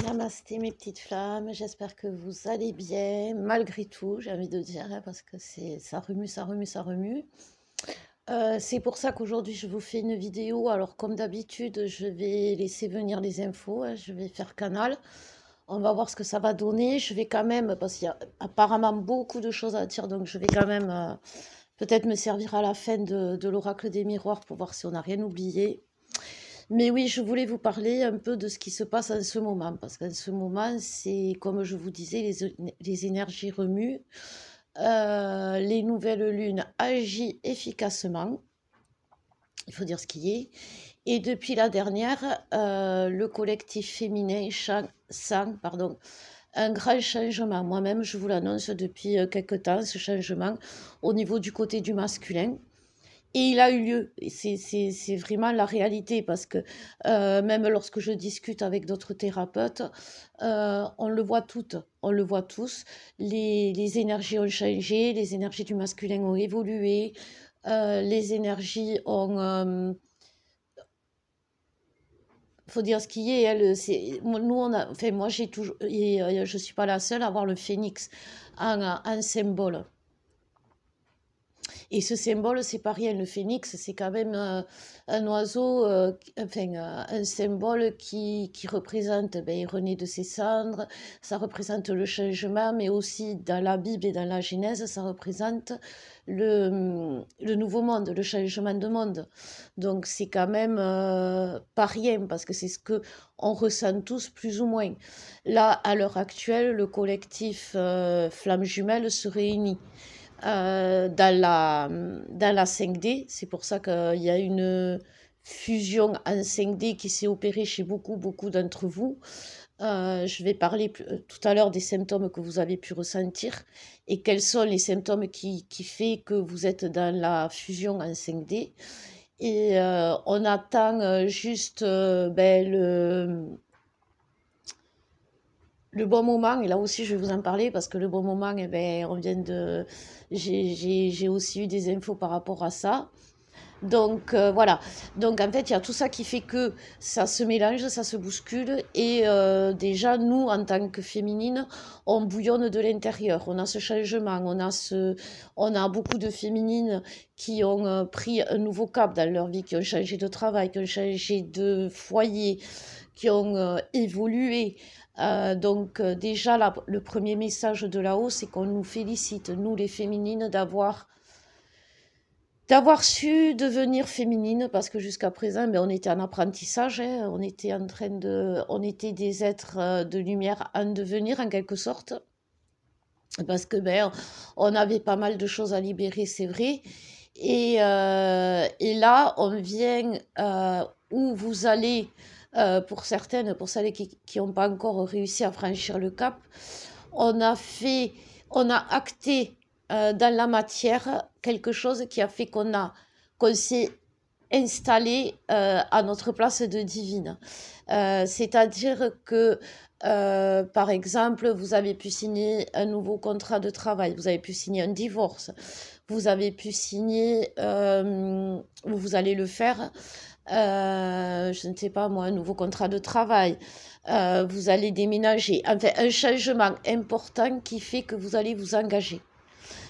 Namasté mes petites flammes, j'espère que vous allez bien, malgré tout, j'ai envie de dire, hein, parce que ça remue, ça remue, ça remue. C'est pour ça qu'aujourd'hui je vous fais une vidéo. Alors comme d'habitude, je vais laisser venir les infos, hein, je vais faire canal. On va voir ce que ça va donner. Je vais quand même, parce qu'il y a apparemment beaucoup de choses à dire, donc je vais quand même peut-être me servir à la fin de l'oracle des miroirs pour voir si on n'a rien oublié. Mais oui, je voulais vous parler un peu de ce qui se passe en ce moment, parce qu'en ce moment, c'est comme je vous disais, les énergies remuent, les nouvelles lunes agissent efficacement, il faut dire ce qui est, et depuis la dernière, le collectif féminin sent un grand changement. Moi-même, je vous l'annonce depuis quelque temps, ce changement au niveau du côté du masculin. Et il a eu lieu, et c'est vraiment la réalité, parce que même lorsque je discute avec d'autres thérapeutes, on le voit toutes, on le voit tous, les énergies ont changé, les énergies du masculin ont évolué, les énergies ont... faut dire ce qui est, nous on a, enfin moi j'ai toujours, et je suis pas la seule à voir le phénix en symbole. Et ce symbole, c'est pas rien. Le phénix, c'est quand même un oiseau, enfin, un symbole qui représente, ben, il renaît de ses cendres, ça représente le changement, mais aussi dans la Bible et dans la Genèse, ça représente le nouveau monde, le changement de monde. Donc c'est quand même pas rien, parce que c'est ce que on ressent tous plus ou moins. Là, à l'heure actuelle, le collectif Flamme Jumelle se réunit dans la 5D. C'est pour ça qu'il y a une fusion en 5D qui s'est opérée chez beaucoup, beaucoup d'entre vous. Je vais parler tout à l'heure des symptômes que vous avez pu ressentir et quels sont les symptômes qui font que vous êtes dans la fusion en 5D. Et on attend juste ben, le bon moment, et là aussi je vais vous en parler parce que le bon moment, eh ben, on vient de... J'ai aussi eu des infos par rapport à ça. Donc voilà, donc en fait il y a tout ça qui fait que ça se mélange, ça se bouscule, et déjà nous en tant que féminines, on bouillonne de l'intérieur, on a ce changement, on a beaucoup de féminines qui ont pris un nouveau cap dans leur vie, qui ont changé de travail, qui ont changé de foyer, qui ont évolué. Donc déjà le premier message de là-haut, c'est qu'on nous félicite, nous les féminines, d'avoir su devenir féminine, parce que jusqu'à présent, ben, on était en apprentissage, hein, on était des êtres de lumière en devenir en quelque sorte, parce que ben, on avait pas mal de choses à libérer, c'est vrai. Et là, on vient où vous allez, pour certaines, pour celles qui n'ont pas encore réussi à franchir le cap, on a fait, on a acté dans la matière quelque chose qui a fait qu'on s'est installé à notre place de divine. C'est-à-dire que, par exemple, vous avez pu signer un nouveau contrat de travail, vous avez pu signer un divorce, vous avez pu signer, vous allez le faire, je ne sais pas moi, un nouveau contrat de travail, vous allez déménager, enfin un changement important qui fait que vous allez vous engager.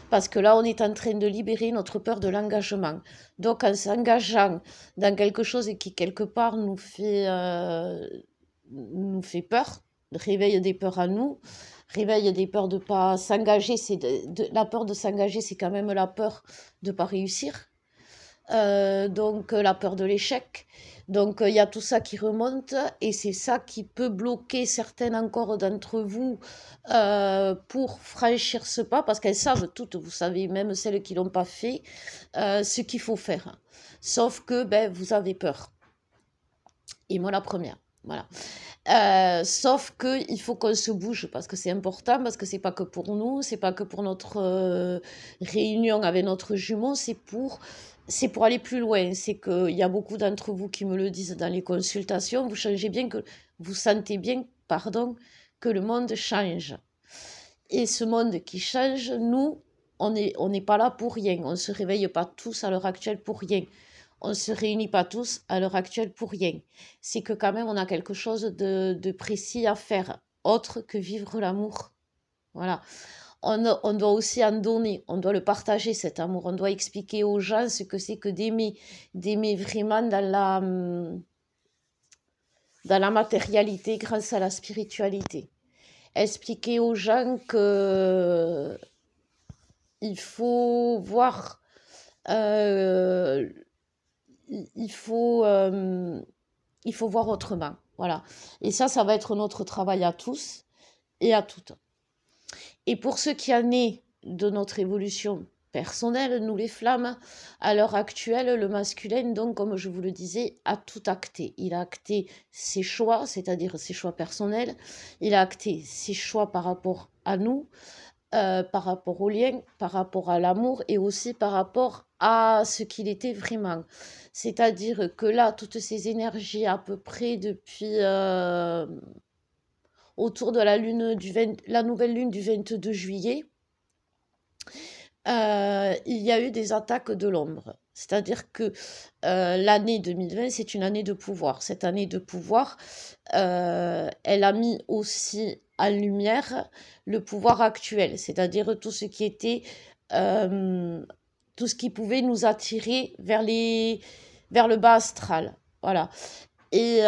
Parce que là, on est en train de libérer notre peur de l'engagement. Donc, en s'engageant dans quelque chose qui, quelque part, nous fait peur, réveille des peurs à nous, réveille des peurs de ne pas s'engager. La peur de s'engager, c'est quand même la peur de ne pas réussir. Donc la peur de l'échec. Donc il y a tout ça qui remonte, et c'est ça qui peut bloquer certaines encore d'entre vous pour franchir ce pas, parce qu'elles savent toutes, vous savez, même celles qui ne l'ont pas fait, ce qu'il faut faire. Sauf que ben, vous avez peur. Et moi la première. Voilà. Sauf que il faut qu'on se bouge, parce que c'est important, parce que c'est pas que pour nous, c'est pas que pour notre réunion avec notre jumeau, c'est pour aller plus loin. C'est qu'il y a beaucoup d'entre vous qui me le disent dans les consultations, vous sentez bien, pardon, que le monde change. Et ce monde qui change, nous, on n'est pas là pour rien. On ne se réveille pas tous à l'heure actuelle pour rien. On ne se réunit pas tous à l'heure actuelle pour rien. C'est que quand même, on a quelque chose de précis à faire, autre que vivre l'amour. Voilà. On doit aussi en donner, on doit le partager cet amour, on doit expliquer aux gens ce que c'est que d'aimer vraiment dans la matérialité grâce à la spiritualité. Expliquer aux gens que il faut voir, euh, il faut, euh, il faut voir autrement. Voilà. Et ça va être notre travail à tous et à toutes. Et pour ce qui en est de notre évolution personnelle, nous les flammes, à l'heure actuelle, le masculin, donc, comme je vous le disais, a tout acté. Il a acté ses choix, c'est-à-dire ses choix personnels. Il a acté ses choix par rapport à nous, par rapport au lien, par rapport à l'amour et aussi par rapport à ce qu'il était vraiment. C'est-à-dire que là, toutes ces énergies, à peu près depuis autour de la nouvelle lune du 22 juillet, il y a eu des attaques de l'ombre. C'est-à-dire que l'année 2020, c'est une année de pouvoir. Cette année de pouvoir, elle a mis aussi en lumière le pouvoir actuel, c'est-à-dire tout ce qui était, tout ce qui pouvait nous attirer vers le bas astral. Voilà. Et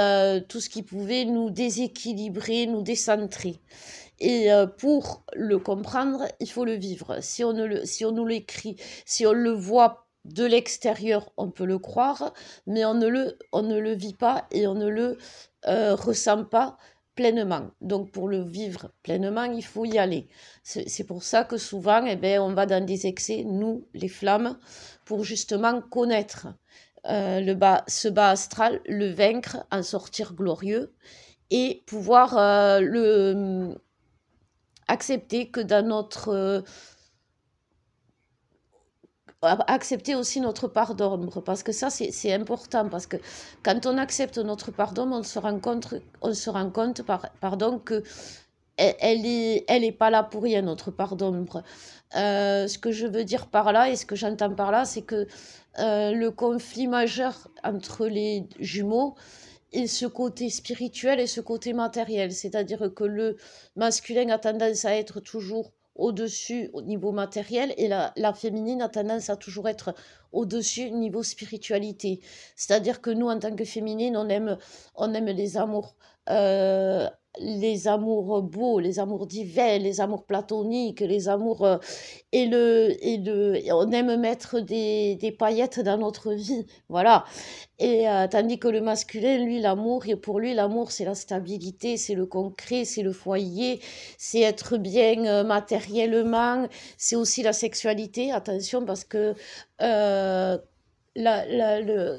tout ce qui pouvait nous déséquilibrer, nous décentrer. Et pour le comprendre, il faut le vivre. Si on nous l'écrit, si on le voit de l'extérieur, on peut le croire, mais on ne le vit pas et on ne le ressent pas pleinement. Donc pour le vivre pleinement, il faut y aller. C'est pour ça que souvent, eh ben, on va dans des excès, nous, les flammes, pour justement connaître ce bas astral, le vaincre, en sortir glorieux et pouvoir accepter que dans notre accepter aussi notre part d'ombre, parce que ça c'est important, parce que quand on accepte notre part d'ombre, on se rend compte pardon, que elle est pas là pour rien, notre part d'ombre. Ce que je veux dire par là et ce que j'entends par là, c'est que le conflit majeur entre les jumeaux et ce côté spirituel et ce côté matériel, c'est-à-dire que le masculin a tendance à être toujours au-dessus au niveau matériel et la féminine a tendance à toujours être au-dessus niveau spiritualité. C'est-à-dire que nous, en tant que féminine, on aime euh, les amours beaux, les amours divins, les amours platoniques, les amours et on aime mettre des paillettes dans notre vie, voilà. Et tandis que le masculin, lui, l'amour, et pour lui, l'amour, c'est la stabilité, c'est le concret, c'est le foyer, c'est être bien matériellement, c'est aussi la sexualité. Attention, parce que euh, la- la- le-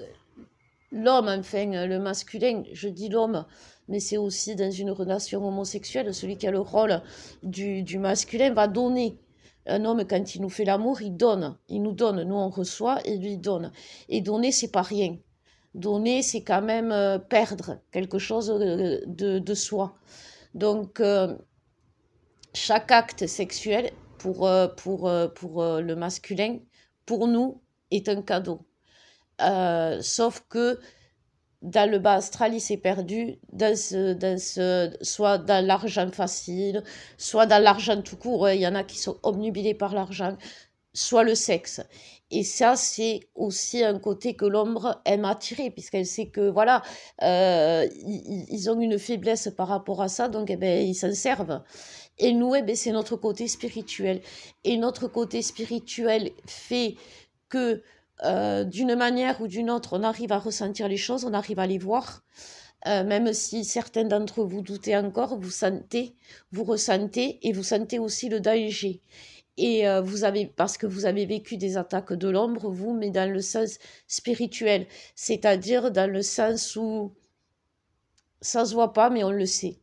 l'homme, enfin, le masculin, je dis l'homme, mais c'est aussi dans une relation homosexuelle, celui qui a le rôle du masculin va donner. Un homme, quand il nous fait l'amour, il donne, il nous donne, nous on reçoit et lui donne. Et donner, c'est pas rien. Donner, c'est quand même perdre quelque chose de soi. Donc, chaque acte sexuel pour le masculin, pour nous, est un cadeau. Sauf que dans le bas astral, il s'est perdu soit dans l'argent facile, soit dans l'argent tout court. Il y en a qui sont obnubilés par l'argent, soit le sexe. Et ça, c'est aussi un côté que l'ombre aime attirer, puisqu'elle sait que, voilà, ils ont une faiblesse par rapport à ça, donc eh ben, ils s'en servent. Et nous, eh ben, c'est notre côté spirituel. Et notre côté spirituel fait que, d'une manière ou d'une autre, on arrive à ressentir les choses, on arrive à les voir. Même si certains d'entre vous doutez encore, vous ressentez et vous sentez aussi le danger. Et parce que vous avez vécu des attaques de l'ombre, vous, mais dans le sens spirituel, c'est-à-dire dans le sens où ça se voit pas, mais on le sait.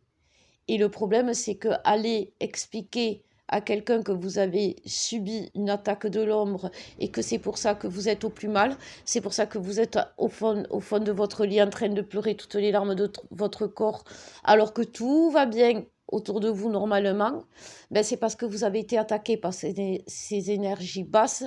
Et le problème, c'est que aller expliquer à quelqu'un que vous avez subi une attaque de l'ombre et que c'est pour ça que vous êtes au plus mal, c'est pour ça que vous êtes au fond de votre lit en train de pleurer toutes les larmes de votre corps, alors que tout va bien autour de vous normalement, ben, c'est parce que vous avez été attaqué par ces énergies basses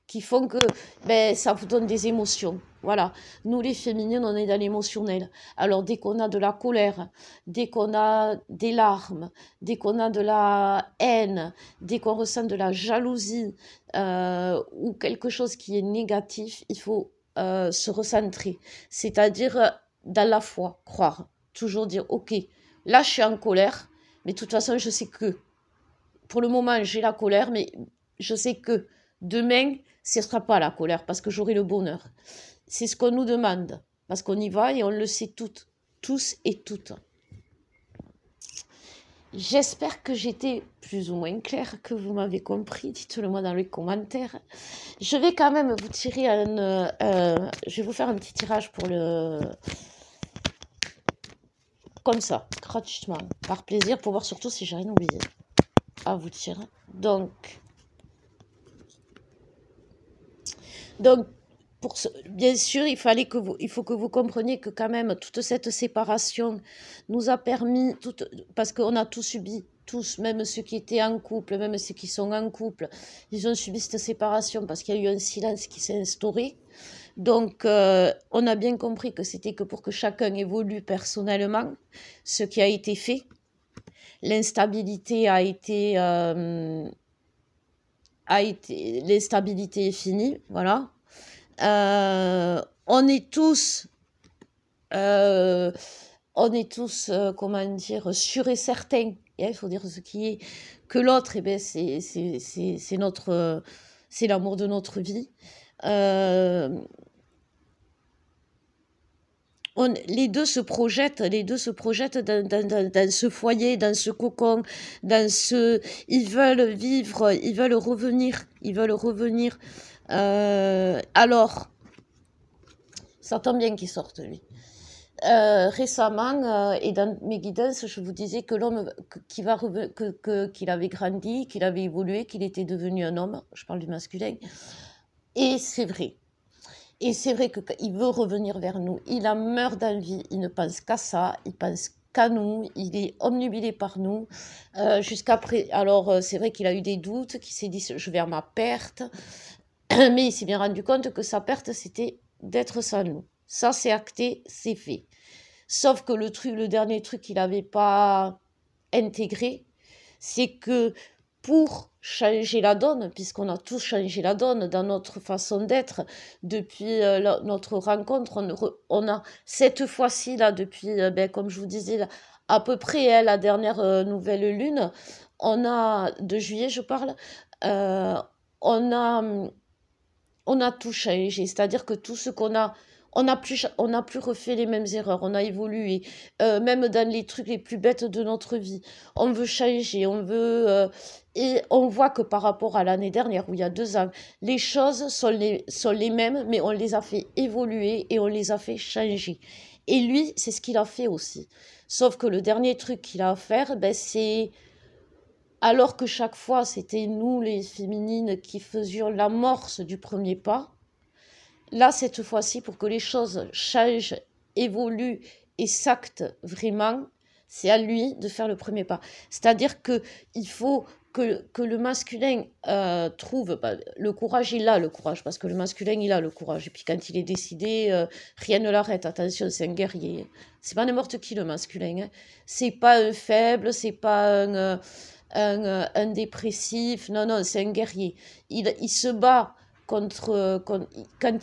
qui font que ben, ça vous donne des émotions. Voilà, nous les féminines, on est dans l'émotionnel. Alors dès qu'on a de la colère, dès qu'on a des larmes, dès qu'on a de la haine, dès qu'on ressent de la jalousie ou quelque chose qui est négatif, il faut se recentrer, c'est-à-dire dans la foi, croire, toujours dire, ok, là je suis en colère, mais de toute façon je sais que, pour le moment j'ai la colère, mais je sais que demain ce ne sera pas la colère, parce que j'aurai le bonheur. C'est ce qu'on nous demande, parce qu'on y va et on le sait toutes, tous et toutes. J'espère que j'étais plus ou moins claire, que vous m'avez compris. Dites-le moi dans les commentaires. Je vais quand même vous tirer je vais vous faire un petit tirage pour le... Comme ça, gratuitement, par plaisir, pour voir surtout si j'ai rien oublié à vous tirer. Donc bien sûr, il faut que vous compreniez que quand même toute cette séparation nous a permis, parce qu'on a tous subi, tous, même ceux qui étaient en couple, même ceux qui sont en couple, ils ont subi cette séparation parce qu'il y a eu un silence qui s'est instauré. Donc, on a bien compris que c'était que pour que chacun évolue personnellement, ce qui a été fait. L'instabilité l'instabilité est finie, voilà. On est tous, comment dire, sûrs et certains, il faut dire ce qui est, que l'autre, eh ben, c'est l'amour de notre vie. Les deux se projettent dans ce foyer, dans ce cocon, ils veulent vivre, ils veulent revenir. Alors, ça tombe bien qu'il sorte, lui. Récemment, et dans mes guidances, je vous disais que l'homme qu'il avait grandi, qu'il avait évolué, qu'il était devenu un homme, je parle du masculin, et c'est vrai. Et c'est vrai qu'il veut revenir vers nous. Il en meurt d'envie, il ne pense qu'à ça, il pense qu'à nous, il est omnubilé par nous. Jusqu'après, alors c'est vrai qu'il a eu des doutes, qu'il s'est dit je vais à ma perte, mais il s'est bien rendu compte que sa perte c'était d'être sans nous. Ça c'est acté, c'est fait. Sauf que le dernier truc qu'il n'avait pas intégré, c'est que pour changer la donne, puisqu'on a tous changé la donne dans notre façon d'être, depuis notre rencontre, on a cette fois-ci, là, depuis, comme je vous disais, là, à peu près la dernière nouvelle lune, de juillet je parle, on a tout changé, c'est-à-dire que tout ce qu'on a, on n'a plus refait les mêmes erreurs, on a évolué, même dans les trucs les plus bêtes de notre vie. On veut changer, et on voit que par rapport à l'année dernière, où il y a 2 ans, les choses sont les mêmes, mais on les a fait évoluer et on les a fait changer. Et lui, c'est ce qu'il a fait aussi. Sauf que le dernier truc qu'il a à faire, c'est... Alors que chaque fois, c'était nous, les féminines, qui faisions l'amorce du premier pas, là, cette fois-ci, pour que les choses changent, évoluent et s'actent vraiment, c'est à lui de faire le premier pas. C'est-à-dire qu'il faut que le masculin trouve... le courage, il a le courage, parce que le masculin, il a le courage. Et puis quand il est décidé, rien ne l'arrête. Attention, c'est un guerrier. C'est pas n'importe qui, le masculin. Hein. C'est pas un faible, c'est pas un dépressif. Non, non, c'est un guerrier. Il se bat... quand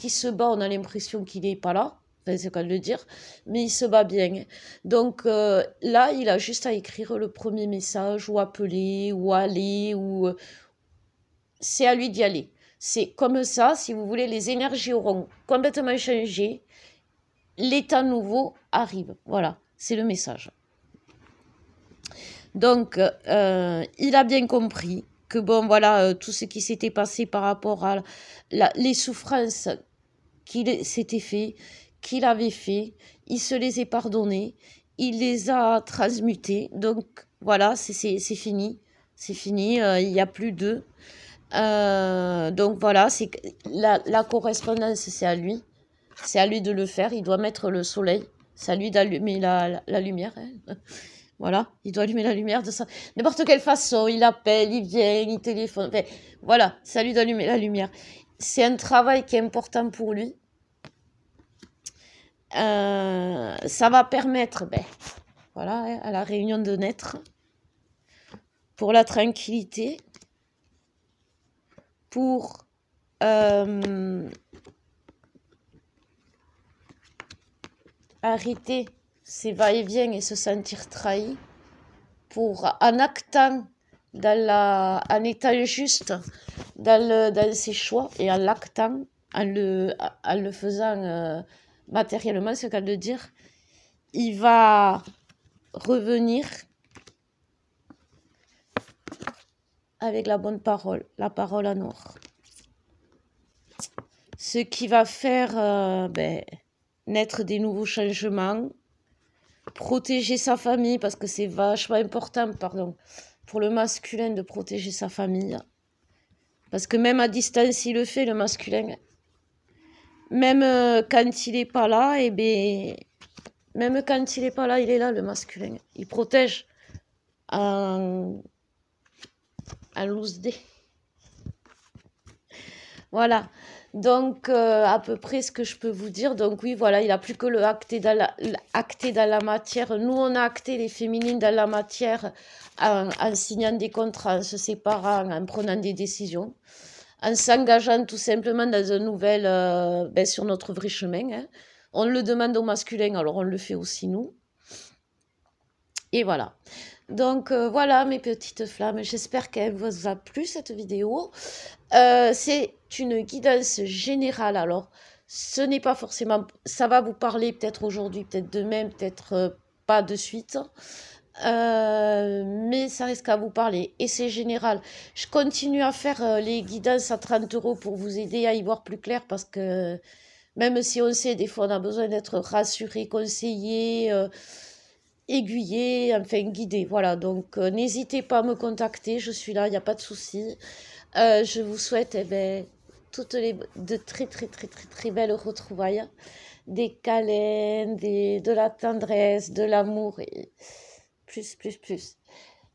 il se bat, on a l'impression qu'il n'est pas là, enfin, c'est qu'à le dire, mais il se bat bien. Donc là, il a juste à écrire le premier message, ou appeler, ou aller, c'est à lui d'y aller. C'est comme ça, si vous voulez, les énergies auront complètement changé, l'état nouveau arrive. Voilà, c'est le message. Donc, il a bien compris que bon, voilà, tout ce qui s'était passé par rapport à les souffrances qu'il s'était fait, qu'il avait fait, il se les a pardonnées, il les a transmutées. Donc, voilà, c'est fini. C'est fini, il n'y a plus d'eux. Donc, voilà, la correspondance, c'est à lui. C'est à lui de le faire. Il doit mettre le soleil. C'est à lui d'allumer la lumière. Hein. Voilà, il doit allumer la lumière de ça. N'importe quelle façon, il appelle, il vient, il téléphone. Enfin, voilà, ça lui doit allumer la lumière. C'est un travail qui est important pour lui. Ça va permettre, voilà, hein, à la réunion de naître, pour la tranquillité, pour arrêter ses va-et-vient et se sentir trahi, pour en actant, en étant juste dans ses choix et en l'actant, en le faisant matériellement, c'est le cas de dire, il va revenir avec la bonne parole, la parole en or. Ce qui va faire naître des nouveaux changements, protéger sa famille, parce que c'est vachement important, pour le masculin de protéger sa famille. Parce que même à distance, il le fait, le masculin. Même quand il n'est pas là, même quand il n'est pas là, il est là, le masculin. Il protège en loose dé. Voilà. Donc, à peu près ce que je peux vous dire. Donc, oui, voilà, il n'a plus que le acté dans la matière. Nous, on a acté les féminines dans la matière en signant des contrats, en se séparant, en prenant des décisions, en s'engageant tout simplement dans un nouvel, sur notre vrai chemin. Hein. On le demande au masculin, alors on le fait aussi nous. Et voilà. Donc, voilà mes petites flammes. J'espère qu'elle vous a plu, cette vidéo. C'est une guidance générale. Alors, ce n'est pas forcément... Ça va vous parler peut-être aujourd'hui, peut-être demain, peut-être pas de suite. Mais ça risque à vous parler. Et c'est général. Je continue à faire les guidances à 30 € pour vous aider à y voir plus clair. Parce que même si on sait, des fois, on a besoin d'être rassuré, conseillé... aiguillé, enfin guidé, voilà, donc n'hésitez pas à me contacter, je suis là, il n'y a pas de souci. Je vous souhaite de très belles retrouvailles, des câlins, de la tendresse, de l'amour, et plus.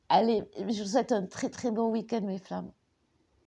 Allez, je vous souhaite un très bon week-end mes flammes.